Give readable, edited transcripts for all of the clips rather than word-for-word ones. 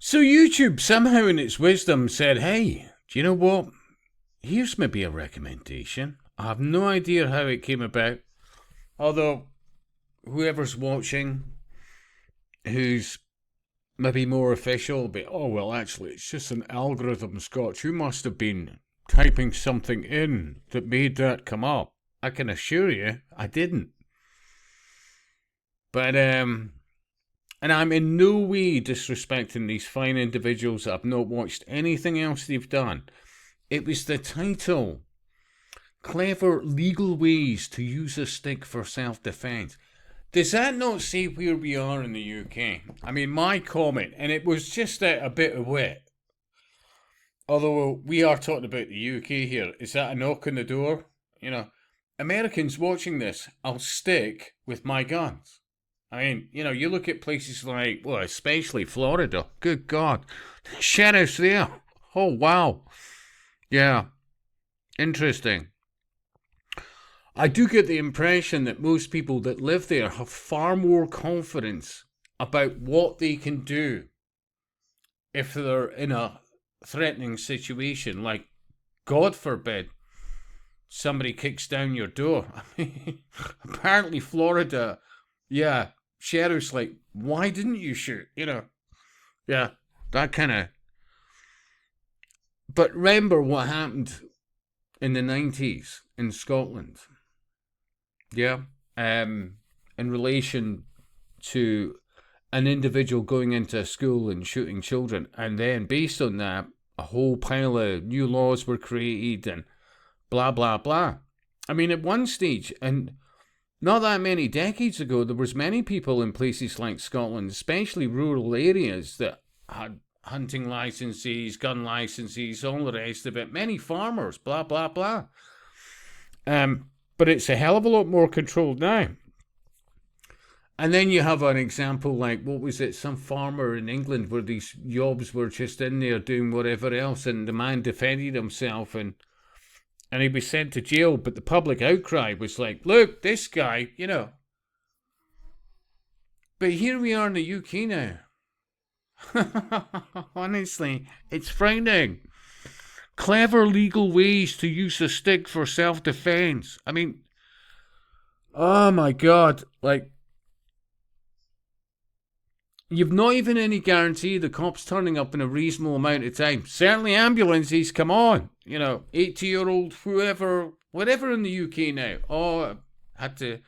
So YouTube somehow in its wisdom said, hey, do you know what? Here's maybe a recommendation. I have no idea how it came about. Although whoever's watching who's maybe more official will be, oh well actually it's just an algorithm, Scotch. You must have been typing something in that made that come up. I can assure you I didn't. But and I'm in no way disrespecting these fine individuals that I've not watched anything else they've done. It was the title, Clever Legal Ways to Use a Stick for Self-Defense. Does that not say where we are in the UK? I mean, my comment, and it was just a bit of wit, although we are talking about the UK here, is that a knock on the door? You know, Americans watching this, I'll stick with my guns. I mean, you look at places like, well, especially Florida. Good God. Sheriff's there. Oh, wow. Yeah. Interesting. I do get the impression that most people that live there have far more confidence about what they can do if they're in a threatening situation. Like, God forbid, somebody kicks down your door. I mean, apparently Florida, yeah, sheriff's like, why didn't you shoot? Yeah, that kind of. But remember what happened in the 90s in Scotland. Yeah. In relation to an individual going into a school and shooting children. And then based on that, a whole pile of new laws were created and blah, blah, blah. I mean, at one stage, and not that many decades ago, there was many people in places like Scotland, especially rural areas, that had hunting licenses, gun licenses, all the rest of it. Many farmers, blah, blah, blah. But it's a hell of a lot more controlled now. And then you have an example like, what was it, some farmer in England where these yobs were just in there doing whatever else, and the man defended himself and he was sent to jail, but the public outcry was like, look, this guy, But here we are in the UK now. Honestly, it's frightening. Clever legal ways to use a stick for self-defense. I mean, oh my God, like, you've not even any guarantee the cops turning up in a reasonable amount of time. Certainly ambulances, come on. 80-year-old, whoever, whatever in the UK now. Oh, had to,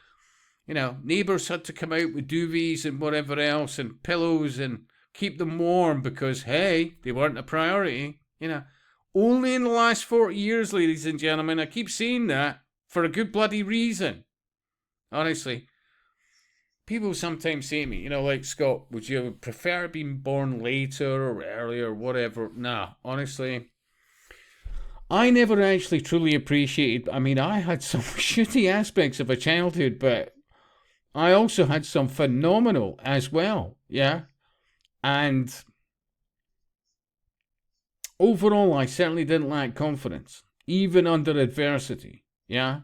neighbours had to come out with duvets and whatever else and pillows and keep them warm because, hey, they weren't a priority. Only in the last 40 years, ladies and gentlemen, I keep saying that for a good bloody reason. Honestly. People sometimes say to me, like, Scott, would you prefer being born later or earlier or whatever? Nah, honestly. I never actually truly appreciated, I mean, I had some shitty aspects of a childhood, but I also had some phenomenal as well, yeah? And overall, I certainly didn't lack confidence, even under adversity, yeah?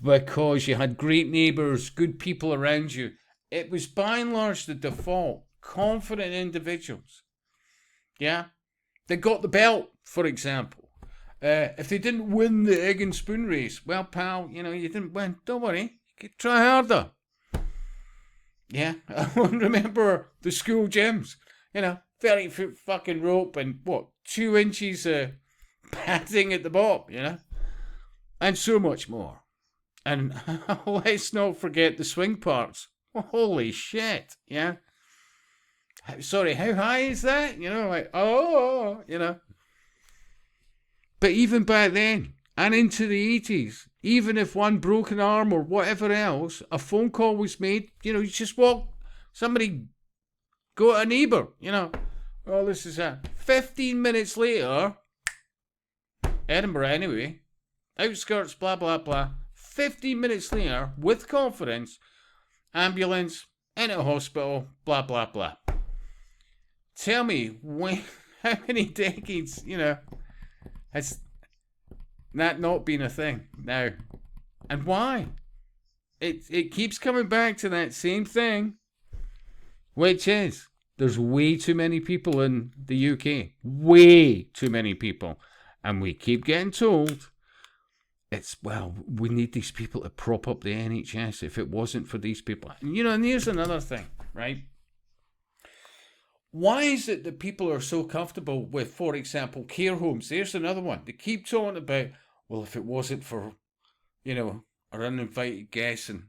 Because you had great neighbours, good people around you. It was by and large the default. Confident individuals. Yeah? They got the belt, for example. If they didn't win the egg and spoon race, well, pal, you didn't win. Don't worry. Try harder. Yeah? I remember the school gyms. 30-foot fucking rope and, 2 inches of padding at the bottom, And so much more. And let's not forget the swing parks. Holy shit, yeah? Sorry, how high is that? But even back then, and into the 80s, even if one broke an arm or whatever else, a phone call was made, you just walk, somebody go to a neighbour, Oh, this is 15 minutes later, Edinburgh anyway, outskirts, blah, blah, blah. 15 minutes later, with confidence, ambulance, in a hospital, blah, blah, blah. Tell me, how many decades, has that not been a thing now? And why? It keeps coming back to that same thing, which is There's way too many people in the UK. Way too many people. And we keep getting told we need these people to prop up the NHS if it wasn't for these people. And, and here's another thing, right? Why is it that people are so comfortable with, for example, care homes? There's another one. They keep talking about, well, if it wasn't for, our uninvited guests and,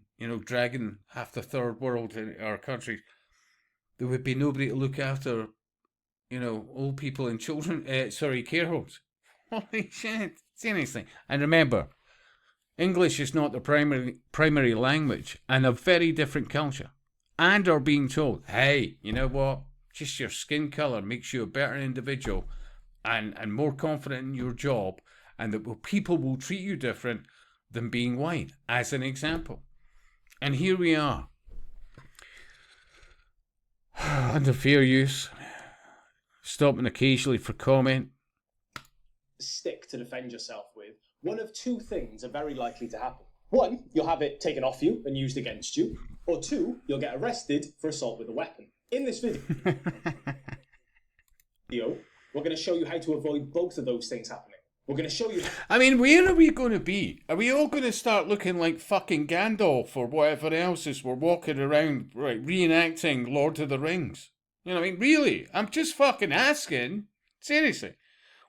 dragging half the third world in our country, there would be nobody to look after, old people and children, care homes. Holy shit, seriously. And remember, English is not the primary language and a very different culture. And are being told, hey, you know what? Just your skin colour makes you a better individual and more confident in your job, and that people will treat you different than being white, as an example. And here we are. Under fair use, stopping occasionally for comment. Stick to defend yourself with, one of two things are very likely to happen. One, you'll have it taken off you and used against you. Or two, you'll get arrested for assault with a weapon. In this video, we're going to show you how to avoid both of those things happening. We're going to show you... I mean, where are we going to be? Are we all going to start looking like fucking Gandalf or whatever else as we're walking around, right, reenacting Lord of the Rings? You know what I mean? Really? I'm just fucking asking. Seriously.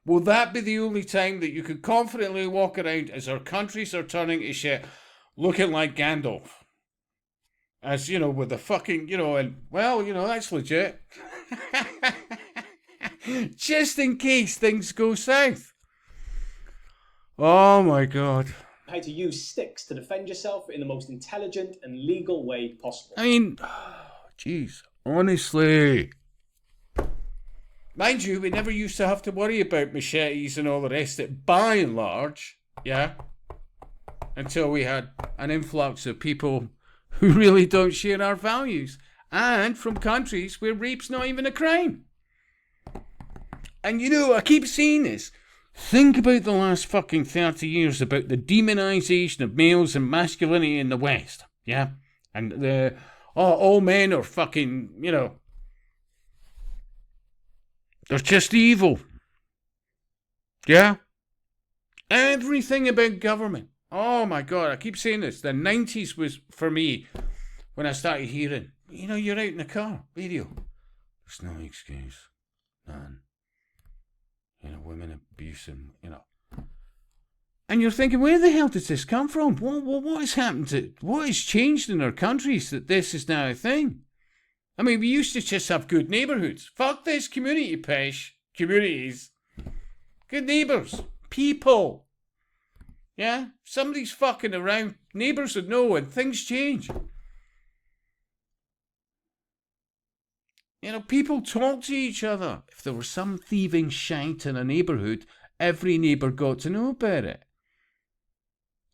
Will that be the only time that you could confidently walk around as our countries are turning to shit, looking like Gandalf? As, with the fucking, and, that's legit. Just in case things go south. Oh, my God. How to use sticks to defend yourself in the most intelligent and legal way possible. I mean, jeez, honestly. Mind you, we never used to have to worry about machetes and all the rest of it, by and large, yeah? Until we had an influx of people who really don't share our values, and from countries where rape's not even a crime. And I keep saying this. Think about the last fucking 30 years about the demonization of males and masculinity in the West, yeah? And all men are fucking, they're just evil. Yeah? Everything about government. Oh my God, I keep saying this. The 90s was, for me, when I started hearing, you're out in the car, radio. There's no excuse. None. Women abuse and, And you're thinking, where the hell did this come from? What has happened what has changed in our countries that this is now a thing? I mean, we used to just have good neighbourhoods. Fuck this community pesh. Communities. Good neighbours. People. Yeah? Somebody's fucking around. Neighbours would know and things change. People talk to each other. If there was some thieving shite in a neighbourhood, every neighbour got to know about it.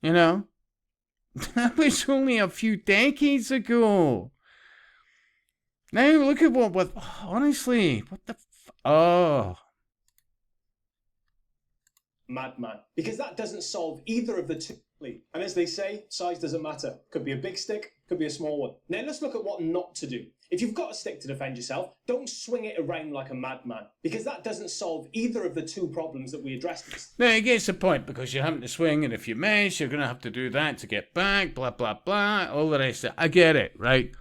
That was only a few decades ago. Now look at what honestly, what the Madman. Because that doesn't solve either of the two. And as they say, size doesn't matter. Could be a big stick, could be a small one. Now let's look at what not to do. If you've got a stick to defend yourself, don't swing it around like a madman. Because that doesn't solve either of the two problems that we addressed. Now it gets the point, because you're having to swing, and if you miss, you're going to have to do that to get back, blah, blah, blah, all the rest of it. I get it, right?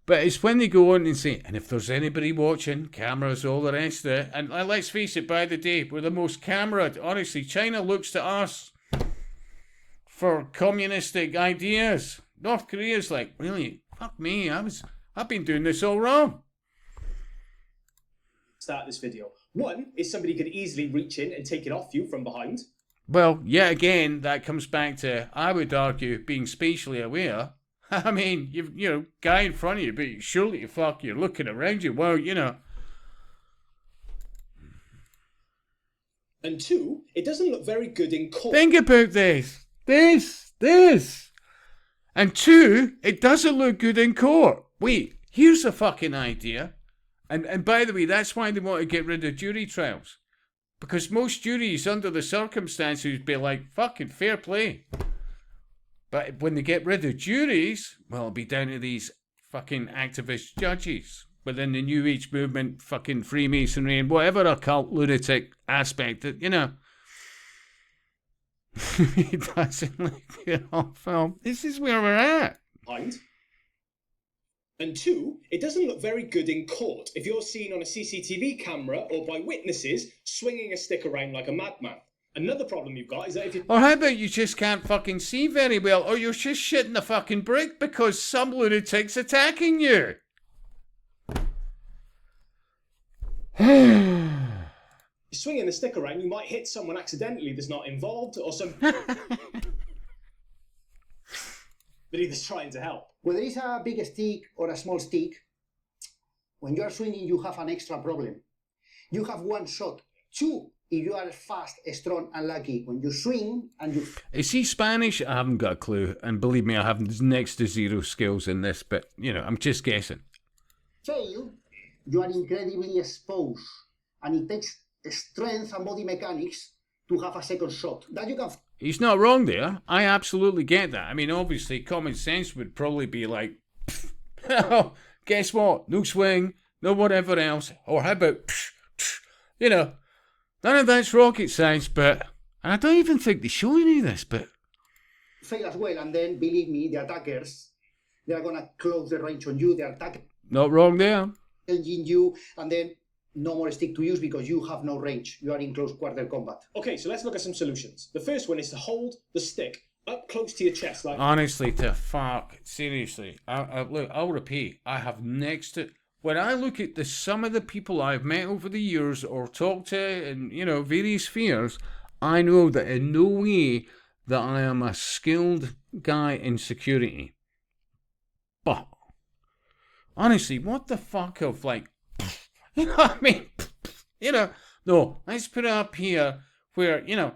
But it's when they go on and say, and if there's anybody watching, cameras, all the rest of it, and let's face it, by the day, we're the most camera. Honestly, China looks to us for communistic ideas. North Korea's like, really? Fuck me, I've been doing this all wrong. Start this video. One is somebody could easily reach in and take it off you from behind. Well, yet again, that comes back to, I would argue, being spatially aware. I mean, guy in front of you, but surely you're looking around you. Well, And two, it doesn't look very good in court. Think about this. And two, it doesn't look good in court. Wait, here's a fucking idea. And by the way, that's why they want to get rid of jury trials. Because most juries, under the circumstances, would be like, fucking fair play. But when they get rid of juries, well, it'll be down to these fucking activist judges. within the New Age movement, fucking Freemasonry, and whatever occult lunatic aspect that, you know, he doesn't like the old film. This is where we're at. And 2, it doesn't look very good in court if you're seen on a CCTV camera or by witnesses swinging a stick around like a madman. Another problem you've got is that if you... Or how about you just can't fucking see very well, or you're just shitting the fucking brick because some lunatic's attacking you? Swinging the stick around, you might hit someone accidentally that's not involved, or some... But he's trying to help. Whether it's a big stick or a small stick, when you are swinging, you have an extra problem. You have one shot. 2, if you are fast, strong, and lucky. When you swing and you... Is he Spanish? I haven't got a clue. And believe me, I have next to zero skills in this, but, you know, I'm just guessing. Fail, you are incredibly exposed. And it takes strength and body mechanics to have a second shot. That you can... He's not wrong there. I absolutely get that. I mean, obviously, common sense would probably be like, oh, guess what? No swing, no whatever else. Or how about, you know, none of that's rocket science, but I don't even think they show any of this, but... Fail as well, and then, believe me, the attackers, they are going to close the range on you. They are attacking Not wrong there. you, and then no more stick to use because you have no range. You are in close quarter combat. Okay, so let's look at some solutions. The first one is to hold the stick up close to your chest like... Honestly, to fuck, seriously. Look, I'll repeat. I have next to... When I look at some of the people I've met over the years or talked to in, you know, various spheres, I know that in no way that I am a skilled guy in security. But, honestly, what the fuck of, like... You know what I mean? You know, no, let's put it up here where, you know,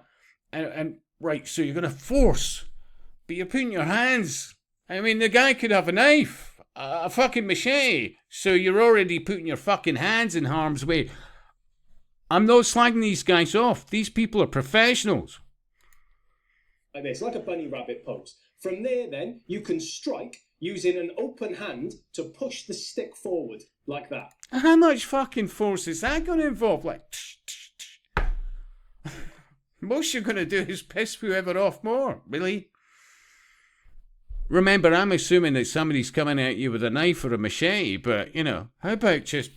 and right, so you're going to force, but you're putting your hands. I mean, the guy could have a knife, a fucking machete, so you're already putting your fucking hands in harm's way. I'm not slagging these guys off. These people are professionals. Like this, like a bunny rabbit pose. From there, then, you can strike using an open hand to push the stick forward, like that. How much fucking force is that going to involve? Like, most you're going to do is piss whoever off more, really. Remember, I'm assuming that somebody's coming at you with a knife or a machete, but, you know, how about just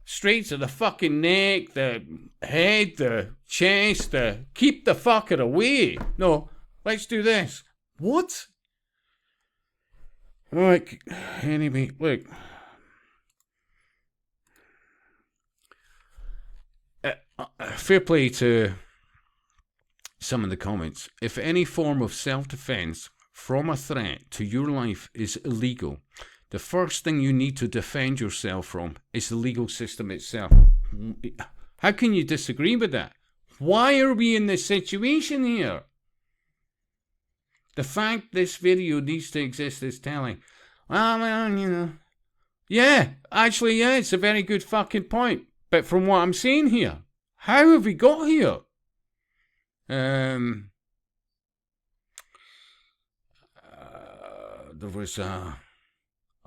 straight to the fucking neck, the head, the chest, keep the fucker away. No, let's do this. What? Alright, anyway, look. Fair play to some of the comments. If any form of self-defense from a threat to your life is illegal, the first thing you need to defend yourself from is the legal system itself. How can you disagree with that? Why are we in this situation here? The fact this video needs to exist is telling. Well, you know. Yeah, actually, yeah, it's a very good fucking point. But from what I'm seeing here, how have we got here? There was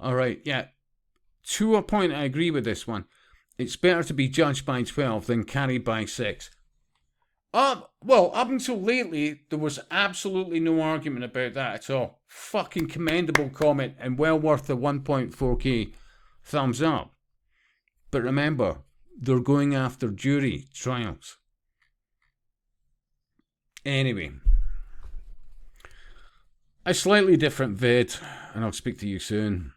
alright, yeah. To a point, I agree with this one. It's better to be judged by 12 than carried by 6. Well, up until lately, there was absolutely no argument about that at all. Fucking commendable comment and well worth the 1.4k thumbs up. But remember, they're going after jury trials. Anyway, a slightly different vid, and I'll speak to you soon.